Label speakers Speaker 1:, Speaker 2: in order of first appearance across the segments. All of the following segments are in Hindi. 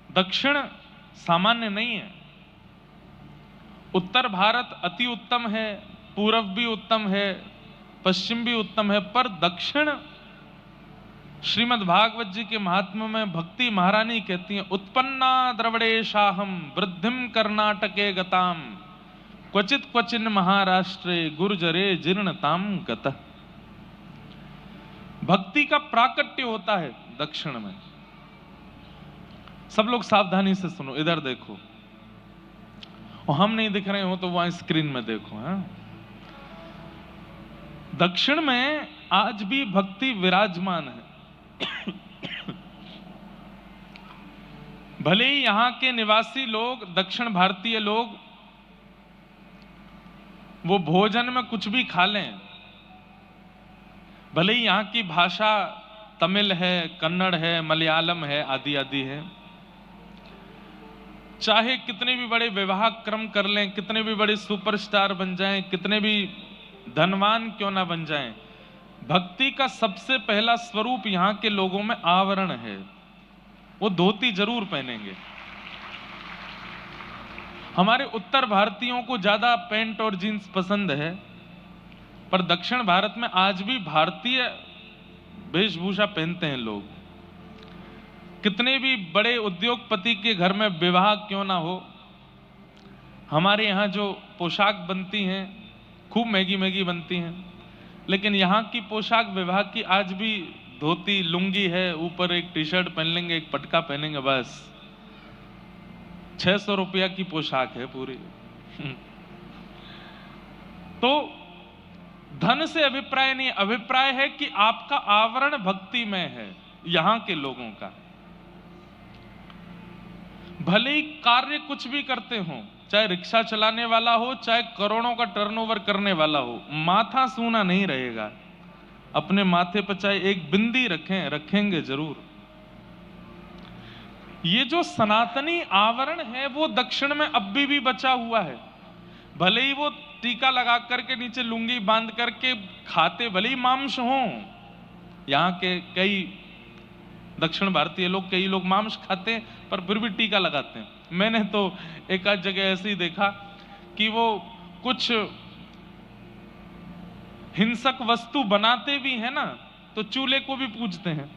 Speaker 1: दक्षिण सामान्य नहीं है। उत्तर भारत अति उत्तम है, पूर्व भी उत्तम है, पश्चिम भी उत्तम है, पर दक्षिण श्रीमद् भागवत जी के महात्म्य में भक्ति महारानी कहती हैं, उत्पन्ना द्रविड़ेशाहम वृद्धिम कर्नाटके गताम क्वचित क्वचिन महाराष्ट्रे गुर्जरे जीर्णताम गतः। भक्ति का प्राकट्य होता है दक्षिण में। सब लोग सावधानी से सुनो, इधर देखो, और हम नहीं दिख रहे हो तो वहां स्क्रीन में देखो। हाँ, दक्षिण में आज भी भक्ति विराजमान है। भले ही यहां के निवासी लोग, दक्षिण भारतीय लोग, वो भोजन में कुछ भी खा लें, भले ही यहां की भाषा तमिल है, कन्नड़ है, मलयालम है, आदि आदि है, चाहे कितने भी बड़े विवाह क्रम कर लें, कितने भी बड़े सुपरस्टार बन जाएं, कितने भी धनवान क्यों ना बन जाएं, भक्ति का सबसे पहला स्वरूप यहां के लोगों में आवरण है। वो धोती जरूर पहनेंगे। हमारे उत्तर भारतीयों को ज्यादा पैंट और जीन्स पसंद है, पर दक्षिण भारत में आज भी भारतीय वेशभूषा पहनते हैं लोग। कितने भी बड़े उद्योगपति के घर में विवाह क्यों ना हो, हमारे यहाँ जो पोशाक बनती हैं खूब महंगी महंगी बनती हैं, लेकिन यहाँ की पोशाक विवाह की आज भी धोती लुंगी है, ऊपर एक टी शर्ट पहन लेंगे, एक पटका पहनेंगे, बस 600 रुपया की पोशाक है पूरी। तो धन से अभिप्राय नहीं, अभिप्राय है कि आपका आवरण भक्ति में है यहां के लोगों का। भले ही कार्य कुछ भी करते हो, चाहे रिक्शा चलाने वाला हो, चाहे करोड़ों का टर्नओवर करने वाला हो, माथा सूना नहीं रहेगा। अपने माथे पर चाहे एक बिंदी रखेंगे जरूर। ये जो सनातनी आवरण है वो दक्षिण में अब भी बचा हुआ है। भले ही वो टीका लगा करके नीचे लुंगी बांध करके खाते, भले ही मांस हो, यहाँ के कई दक्षिण भारतीय लोग, कई लोग मांस खाते हैं पर फिर भी टीका लगाते हैं। मैंने तो एक आध जगह ऐसे ही देखा कि वो कुछ हिंसक वस्तु बनाते भी हैं ना, तो चूल्हे को भी पूजते हैं,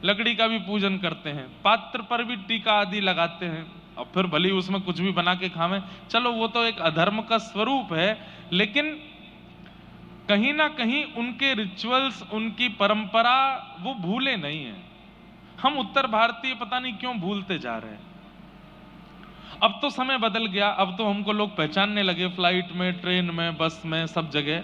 Speaker 1: लकड़ी का भी पूजन करते हैं, पात्र पर भी टीका आदि लगाते हैं, और फिर भले ही उसमें कुछ भी बना के खावें। चलो वो तो एक अधर्म का स्वरूप है, लेकिन कहीं ना कहीं उनके रिचुअल्स, उनकी परंपरा वो भूले नहीं है। हम उत्तर भारतीय पता नहीं क्यों भूलते जा रहे हैं। अब तो समय बदल गया, अब तो हमको लोग पहचानने लगे, फ्लाइट में, ट्रेन में, बस में, सब जगह।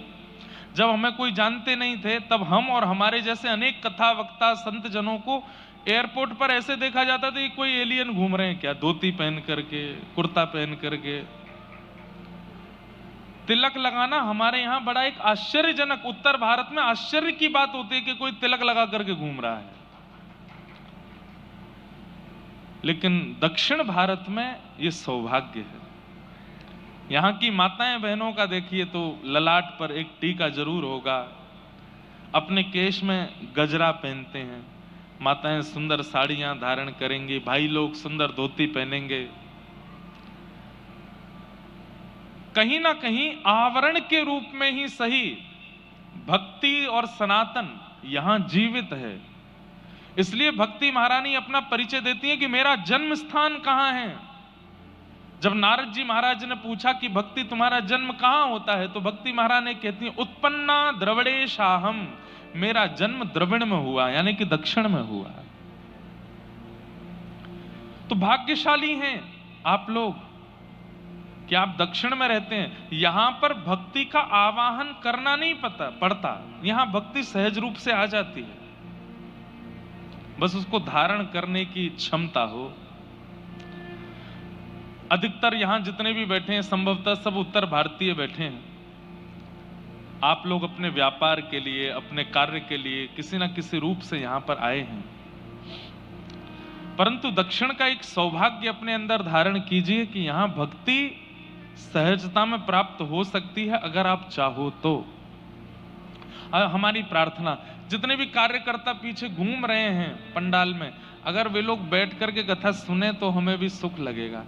Speaker 1: जब हमें कोई जानते नहीं थे, तब हम और हमारे जैसे अनेक कथा वक्ता संत जनों को एयरपोर्ट पर ऐसे देखा जाता था कि कोई एलियन घूम रहे हैं क्या, धोती पहन करके, कुर्ता पहन करके। तिलक लगाना हमारे यहाँ बड़ा एक आश्चर्यजनक, उत्तर भारत में आश्चर्य की बात होती है कि कोई तिलक लगा करके घूम रहा है, लेकिन दक्षिण भारत में ये सौभाग्य है। यहाँ की माताएं बहनों का देखिए तो ललाट पर एक टीका जरूर होगा, अपने केश में गजरा पहनते हैं, माताएं सुंदर साड़ियां धारण करेंगी, भाई लोग सुंदर धोती पहनेंगे। कहीं ना कहीं आवरण के रूप में ही सही, भक्ति और सनातन यहां जीवित है। इसलिए भक्ति महारानी अपना परिचय देती है कि मेरा जन्म स्थान कहां है। जब नारद जी महाराज ने पूछा कि भक्ति तुम्हारा जन्म कहां होता है, तो भक्ति महारानी कहती है, उत्पन्ना द्रविड़ेशाहम, मेरा जन्म द्रविड़ में हुआ, यानी कि दक्षिण में हुआ। तो भाग्यशाली हैं आप लोग कि आप दक्षिण में रहते हैं। यहां पर भक्ति का आवाहन करना नहीं पड़ता, यहां भक्ति सहज रूप से आ जाती है, बस उसको धारण करने की क्षमता हो। अधिकतर यहां जितने भी बैठे हैं संभवतः सब उत्तर भारतीय बैठे हैं। आप लोग अपने व्यापार के लिए, अपने कार्य के लिए किसी न किसी रूप से यहां पर आए हैं, परंतु दक्षिण का एक सौभाग्य अपने अंदर धारण कीजिए कि यहां भक्ति सहजता में प्राप्त हो सकती है अगर आप चाहो तो। हमारी प्रार्थना, जितने भी कार्यकर्ता पीछे घूम रहे हैं पंडाल में, अगर वे लोग बैठ करके कथा सुने तो हमें भी सुख लगेगा।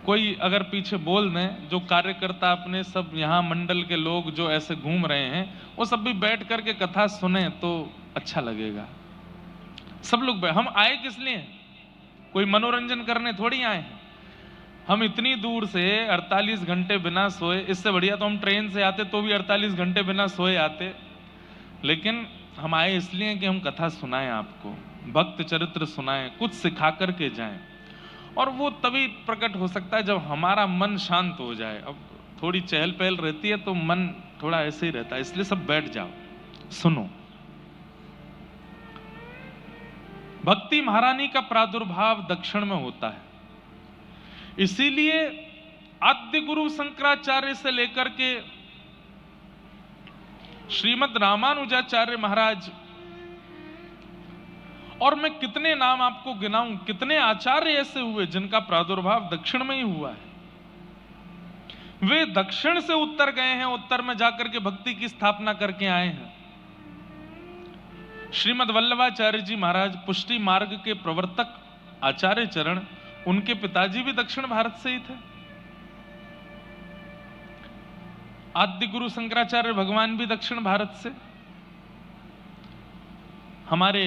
Speaker 1: कोई अगर पीछे बोल दें, जो कार्यकर्ता अपने सब यहाँ मंडल के लोग जो ऐसे घूम रहे हैं, वो सब भी बैठ करके कथा सुने तो अच्छा लगेगा। सब लोग हम आए किस लिए? कोई मनोरंजन करने थोड़ी आए हैं। हम इतनी दूर से 48 घंटे बिना सोए, इससे बढ़िया तो हम ट्रेन से आते तो भी 48 घंटे बिना सोए आते, लेकिन हम आए इसलिए कि हम कथा सुनाएं, आपको भक्त चरित्र सुनाएं, कुछ सिखा करके जाएं। और वो तभी प्रकट हो सकता है जब हमारा मन शांत हो जाए। अब थोड़ी चहल पहल रहती है तो मन थोड़ा ऐसे ही रहता है, इसलिए सब बैठ जाओ, सुनो। भक्ति महारानी का प्रादुर्भाव दक्षिण में होता है, इसीलिए आद्य गुरु शंकराचार्य से लेकर के श्रीमद रामानुजाचार्य महाराज, और मैं कितने नाम आपको गिनाऊं, कितने आचार्य ऐसे हुए जिनका प्रादुर्भाव दक्षिण में ही हुआ है। वे दक्षिण से उत्तर गए हैं, उत्तर में जाकर के भक्ति की स्थापना करके आए हैं। श्रीमद वल्लभाचार्य जी महाराज पुष्टि मार्ग के प्रवर्तक आचार्य चरण, उनके पिताजी भी दक्षिण भारत से ही थे। आद्य गुरु शंकराचार्य भगवान भी दक्षिण भारत से। हमारे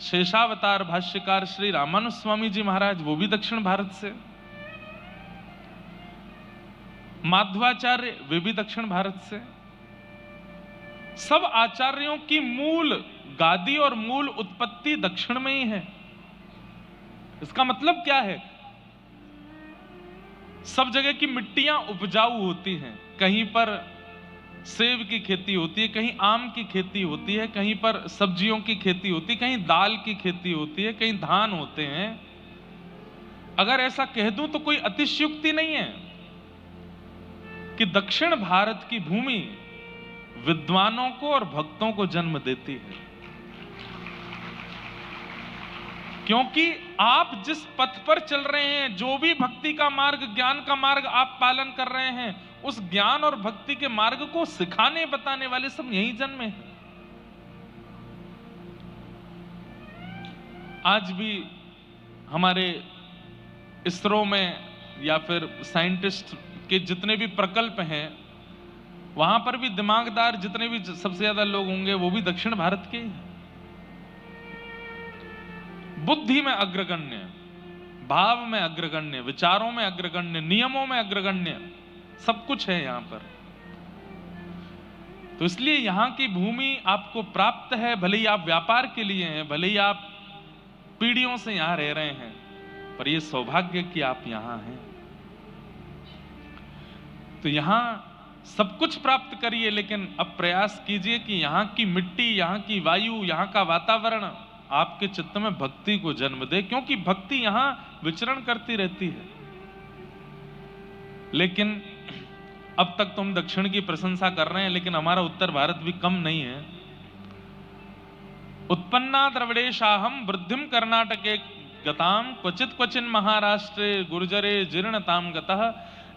Speaker 1: शेषावतार भाष्यकार श्री रामानुज स्वामी जी महाराज, वो भी दक्षिण भारत से। माध्वाचार्य, वे भी दक्षिण भारत से। सब आचार्यों की मूल गादी और मूल उत्पत्ति दक्षिण में ही है। इसका मतलब क्या है? सब जगह की मिट्टियां उपजाऊ होती हैं। कहीं पर सेब की खेती होती है, कहीं आम की खेती होती है, कहीं पर सब्जियों की खेती होती है, कहीं दाल की खेती होती है, कहीं धान होते हैं। अगर ऐसा कह दूं तो कोई अतिशयोक्ति नहीं है कि दक्षिण भारत की भूमि विद्वानों को और भक्तों को जन्म देती है। क्योंकि आप जिस पथ पर चल रहे हैं, जो भी भक्ति का मार्ग, ज्ञान का मार्ग आप पालन कर रहे हैं, उस ज्ञान और भक्ति के मार्ग को सिखाने बताने वाले सब यहीं जन्मे हैं। आज भी हमारे इसरो में या फिर साइंटिस्ट के जितने भी प्रकल्प हैं, वहां पर भी दिमागदार जितने भी सबसे ज्यादा लोग होंगे वो भी दक्षिण भारत के ही हैं। बुद्धि में अग्रगण्य, भाव में अग्रगण्य, विचारों में अग्रगण्य, नियमों में अग्रगण्य, सब कुछ है यहां पर। तो इसलिए यहां की भूमि आपको प्राप्त है, भले ही आप व्यापार के लिए हैं, भले ही आप पीढ़ियों से यहां रह रहे हैं, पर यह सौभाग्य कि आप यहां हैं। तो यहां सब कुछ प्राप्त करिए, लेकिन अब प्रयास कीजिए कि यहां की मिट्टी, यहां की वायु, यहां का वातावरण आपके चित्त में भक्ति को जन्म दे, क्योंकि भक्ति यहां विचरण करती रहती है। लेकिन अब तक तो हम दक्षिण की प्रशंसा कर रहे हैं, लेकिन हमारा उत्तर भारत भी कम नहीं है। उत्पन्ना द्रविड़ेशाहम वृद्धिम कर्नाटके गताम क्वचित क्वचिन महाराष्ट्रे गुर्जरे जीर्णताम गतः।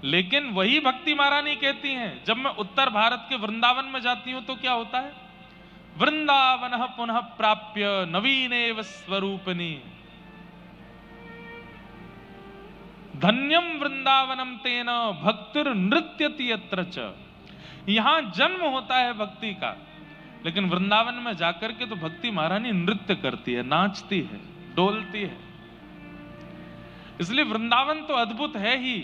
Speaker 1: लेकिन वही भक्ति महारानी कहती हैं, जब मैं उत्तर भारत के वृंदावन में जाती हूं तो क्या होता है? वृंदावन पुनः प्राप्य नवीनेव स्वरूपिणी, धन्यम वृंदावनम तेन भक्तिर नृत्यति यत्र च। यहां जन्म होता है भक्ति का, लेकिन वृंदावन में जाकर के तो भक्ति महारानी नृत्य करती है, नाचती है, डोलती है। इसलिए वृंदावन तो अद्भुत है ही,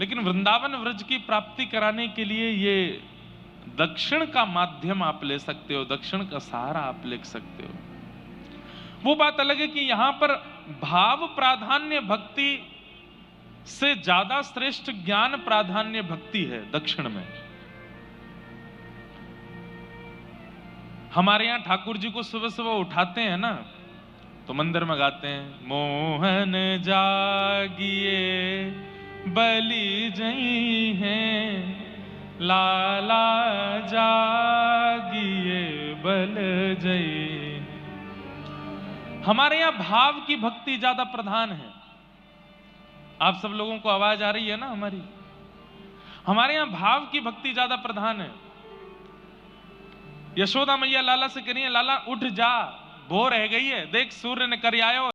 Speaker 1: लेकिन वृंदावन व्रज की प्राप्ति कराने के लिए ये दक्षिण का माध्यम आप ले सकते हो, दक्षिण का सहारा आप ले सकते हो। वो बात अलग है कि यहां पर भाव प्राधान्य भक्ति से ज्यादा श्रेष्ठ ज्ञान प्राधान्य भक्ति है दक्षिण में। हमारे यहां ठाकुर जी को सुबह सुबह उठाते हैं ना, तो मंदिर में गाते हैं, मोहन जागिए बलि जई हैं, लाला जागिए बल जई। हमारे यहां भाव की भक्ति ज्यादा प्रधान है। आप सब लोगों को आवाज आ रही है ना हमारी? हमारे यहां भाव की भक्ति ज्यादा प्रधान है। यशोदा मैया लाला से कह रही है, लाला उठ जा, भोर रह गई है, देख सूर्य ने कर आयो